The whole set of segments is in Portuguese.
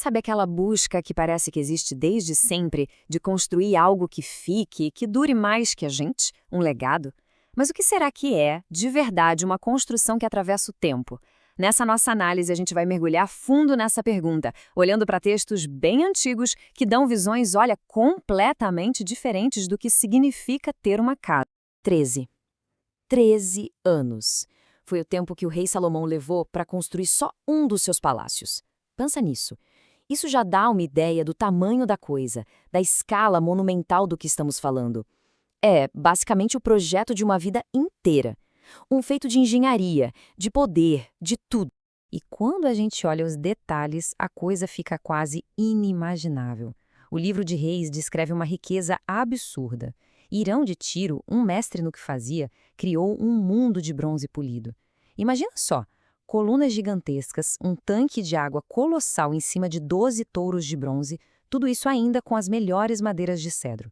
Sabe aquela busca que parece que existe desde sempre de construir algo que fique, que dure mais que a gente? Um legado? Mas o que será que é, de verdade, uma construção que atravessa o tempo? Nessa nossa análise, a gente vai mergulhar fundo nessa pergunta, olhando para textos bem antigos que dão visões, olha, completamente diferentes do que significa ter uma casa. 13. 13 anos. Foi o tempo que o rei Salomão levou para construir só um dos seus palácios. Pensa nisso. Isso já dá uma ideia do tamanho da coisa, da escala monumental do que estamos falando. É, basicamente, o projeto de uma vida inteira. Um feito de engenharia, de poder, de tudo. E quando a gente olha os detalhes, a coisa fica quase inimaginável. O livro de Reis descreve uma riqueza absurda. Irão de Tiro, um mestre no que fazia, criou um mundo de bronze polido. Imagina só, colunas gigantescas, um tanque de água colossal em cima de 12 touros de bronze, tudo isso ainda com as melhores madeiras de cedro.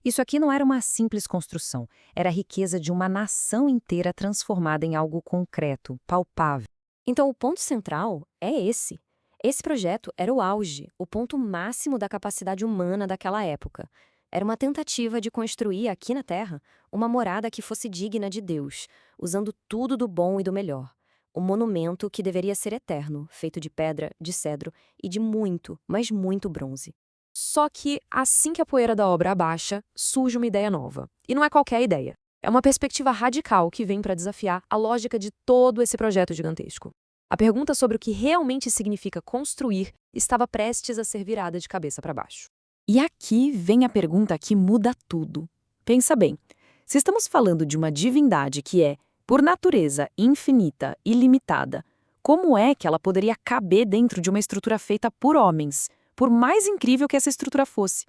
Isso aqui não era uma simples construção, era a riqueza de uma nação inteira transformada em algo concreto, palpável. Então, o ponto central é esse. Esse projeto era o auge, o ponto máximo da capacidade humana daquela época. Era uma tentativa de construir aqui na Terra uma morada que fosse digna de Deus, usando tudo do bom e do melhor. Um monumento que deveria ser eterno, feito de pedra, de cedro e de muito, mas muito bronze. Só que, assim que a poeira da obra abaixa, surge uma ideia nova. E não é qualquer ideia. É uma perspectiva radical que vem para desafiar a lógica de todo esse projeto gigantesco. A pergunta sobre o que realmente significa construir estava prestes a ser virada de cabeça para baixo. E aqui vem a pergunta que muda tudo. Pensa bem, se estamos falando de uma divindade que é, por natureza, infinita, ilimitada, como é que ela poderia caber dentro de uma estrutura feita por homens, por mais incrível que essa estrutura fosse?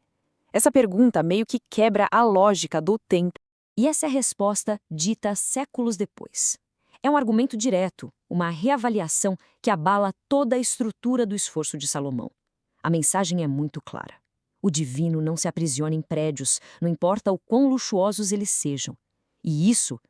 Essa pergunta meio que quebra a lógica do tempo. E essa é a resposta dita séculos depois. É um argumento direto, uma reavaliação que abala toda a estrutura do esforço de Salomão. A mensagem é muito clara. O divino não se aprisiona em prédios, não importa o quão luxuosos eles sejam. E isso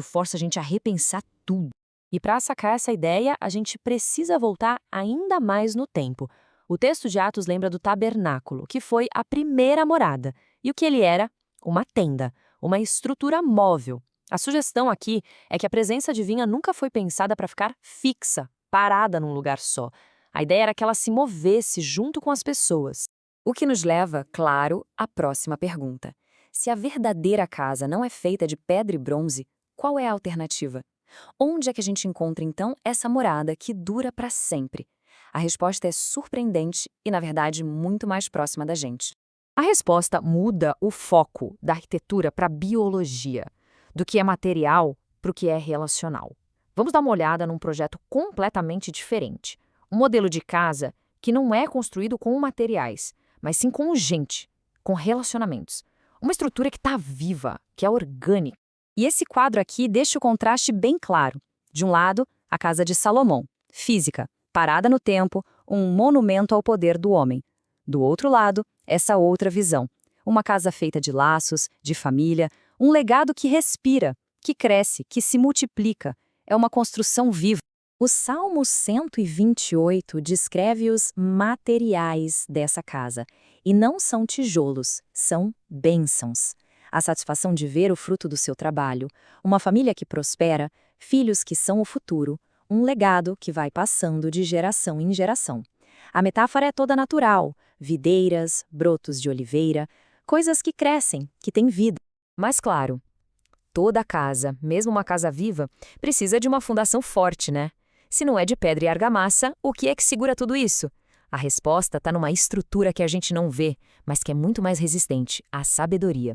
força a gente a repensar tudo. E para sacar essa ideia, a gente precisa voltar ainda mais no tempo. O texto de Atos lembra do tabernáculo, que foi a primeira morada. E o que ele era? Uma tenda, uma estrutura móvel. A sugestão aqui é que a presença divina nunca foi pensada para ficar fixa, parada num lugar só. A ideia era que ela se movesse junto com as pessoas. O que nos leva, claro, à próxima pergunta. Se a verdadeira casa não é feita de pedra e bronze, qual é a alternativa? Onde é que a gente encontra, então, essa morada que dura para sempre? A resposta é surpreendente e, na verdade, muito mais próxima da gente. A resposta muda o foco da arquitetura para a biologia, do que é material para o que é relacional. Vamos dar uma olhada num projeto completamente diferente. Um modelo de casa que não é construído com materiais, mas sim com gente, com relacionamentos. Uma estrutura que está viva, que é orgânica. E esse quadro aqui deixa o contraste bem claro. De um lado, a casa de Salomão, física, parada no tempo, um monumento ao poder do homem. Do outro lado, essa outra visão. Uma casa feita de laços, de família, um legado que respira, que cresce, que se multiplica. É uma construção viva. O Salmo 128 descreve os materiais dessa casa. E não são tijolos, são bênçãos. A satisfação de ver o fruto do seu trabalho, uma família que prospera, filhos que são o futuro, um legado que vai passando de geração em geração. A metáfora é toda natural, videiras, brotos de oliveira, coisas que crescem, que têm vida. Mas claro, toda casa, mesmo uma casa viva, precisa de uma fundação forte, né? Se não é de pedra e argamassa, o que é que segura tudo isso? A resposta está numa estrutura que a gente não vê, mas que é muito mais resistente, a sabedoria.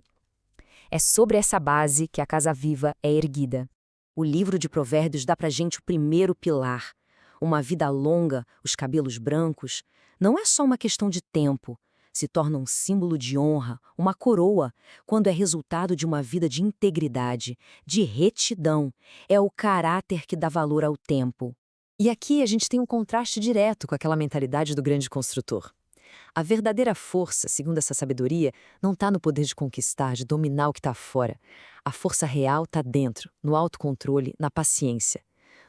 É sobre essa base que a casa viva é erguida. O livro de Provérbios dá pra gente o primeiro pilar. Uma vida longa, os cabelos brancos, não é só uma questão de tempo. Se torna um símbolo de honra, uma coroa, quando é resultado de uma vida de integridade, de retidão. É o caráter que dá valor ao tempo. E aqui a gente tem um contraste direto com aquela mentalidade do grande construtor. A verdadeira força, segundo essa sabedoria, não está no poder de conquistar, de dominar o que está fora. A força real está dentro, no autocontrole, na paciência.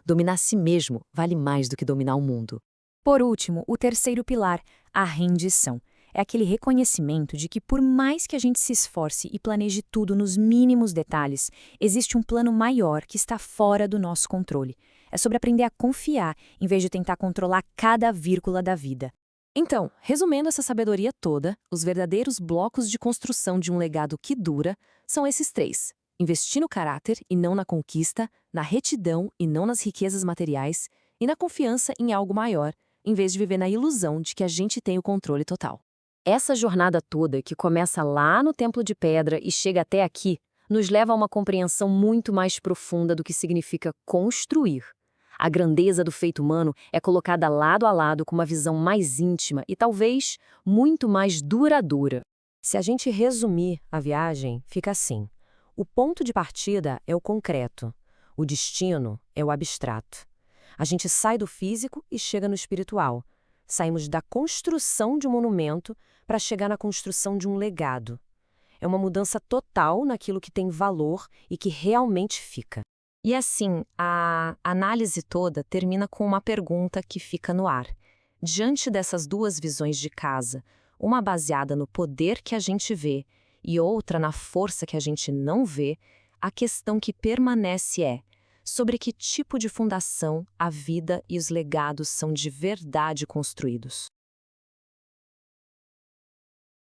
Dominar a si mesmo vale mais do que dominar o mundo. Por último, o terceiro pilar, A rendição. É aquele reconhecimento de que, por mais que a gente se esforce e planeje tudo nos mínimos detalhes, existe um plano maior que está fora do nosso controle. É sobre aprender a confiar, em vez de tentar controlar cada vírgula da vida. Então, resumindo essa sabedoria toda, os verdadeiros blocos de construção de um legado que dura são esses 3. Investir no caráter e não na conquista, na retidão e não nas riquezas materiais, e na confiança em algo maior, em vez de viver na ilusão de que a gente tem o controle total. Essa jornada toda, que começa lá no Templo de Pedra e chega até aqui, nos leva a uma compreensão muito mais profunda do que significa construir. A grandeza do feito humano é colocada lado a lado com uma visão mais íntima e talvez muito mais duradoura. Se a gente resumir a viagem, fica assim. O ponto de partida é o concreto, o destino é o abstrato. A gente sai do físico e chega no espiritual. Saímos da construção de um monumento para chegar na construção de um legado. É uma mudança total naquilo que tem valor e que realmente fica. E assim, a análise toda termina com uma pergunta que fica no ar. Diante dessas duas visões de casa, uma baseada no poder que a gente vê e outra na força que a gente não vê, a questão que permanece é: sobre que tipo de fundação a vida e os legados são de verdade construídos?